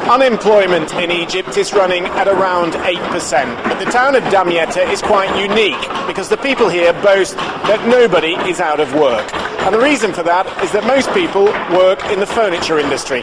Unemployment in Egypt is running at around 8%, but the town of Damietta is quite unique because the people here boast that nobody is out of work. And the reason for that is that most people work in the furniture industry.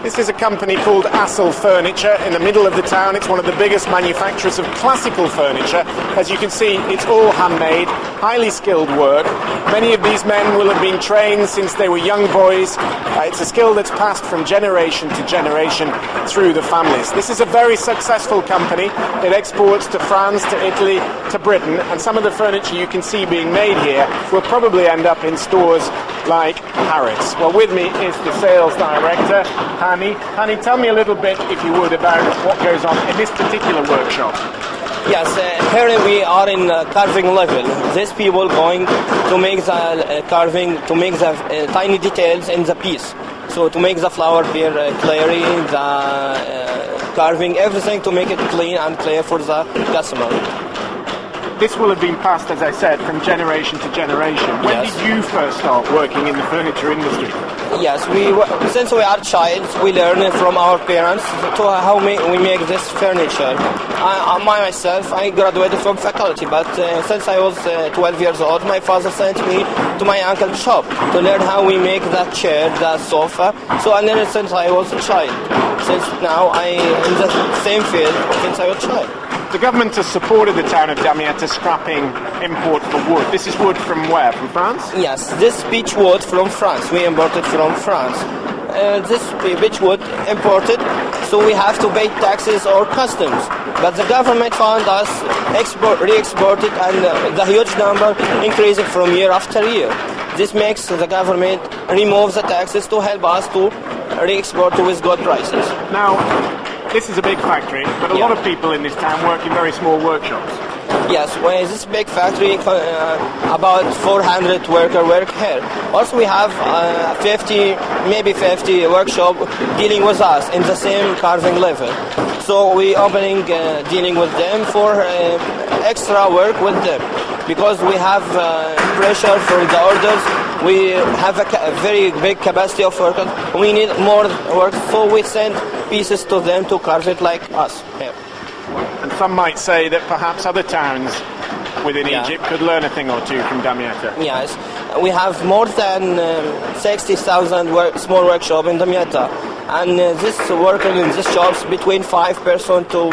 This is a company called Asal Furniture in the middle of the town. It's one of the biggest manufacturers of classical furniture. As you can see, it's all handmade, highly skilled work. Many of these men will have been trained since they were young boys. It's a skill that's passed from generation to generation through the families. This is a very successful company. It exports to France, to Italy, to Britain, and some of the furniture you can see being made here will probably end up in stores like Harrods. Well, with me is the sales director, Hani. Hani, tell me a little bit, if you would, about what goes on in this particular workshop. Yes, here we are in carving level. These people going to make the carving, to make the tiny details in the piece. So to make the flower appear clearly, the carving, everything to make it clean and clear for the customer. This will have been passed, as I said, from generation to generation. When Yes. did you first start working in the furniture industry? Yes, since we are child, we learn from our parents to how we make this furniture. Myself, I graduated from faculty, but since I was 12 years old, my father sent me to my uncle's shop to learn how we make that chair, that sofa. So I learned since I was a child. Since now I in the same field since I was a child. The government has supported the town of Damietta scrapping import for wood. This is wood from where? From France? Yes, this beech wood from France. We imported from France. This beech wood imported, so we have to pay taxes or customs. But the government found us re-export it, and the huge number increasing from year after year. This makes the government remove the taxes to help us to re-export with good prices. Now, this is a big factory, but a lot of people in this town work in very small workshops. Yes, well, this big factory, about 400 workers work here. Also, we have 50 workshop dealing with us in the same carving level. So we opening dealing with them for extra work with them because we have pressure for the orders. We have a very big capacity of workers. We need more work, so we send pieces to them to carve it like us here. And some might say that perhaps other towns within Egypt could learn a thing or two from Damietta. Yes, we have more than 60,000 small workshops in Damietta, and this worker in these shops between 5% to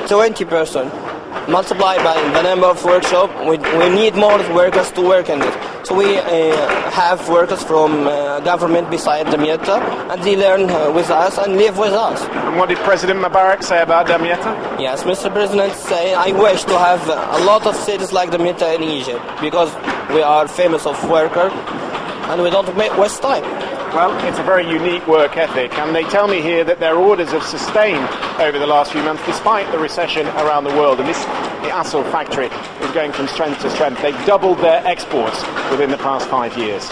20%. Multiplied by the number of workshops, we need more workers to work in it. So we have workers from government beside Damietta, and they learn with us and live with us. And what did President Mubarak say about Damietta? Yes, Mr. President say, I wish to have a lot of cities like Damietta in Egypt, because we are famous of workers, and we don't waste time. Well, it's a very unique work ethic, and they tell me here that their orders have sustained over the last few months despite the recession around the world. And the Asal factory is going from strength to strength. They've doubled their exports within the past 5 years.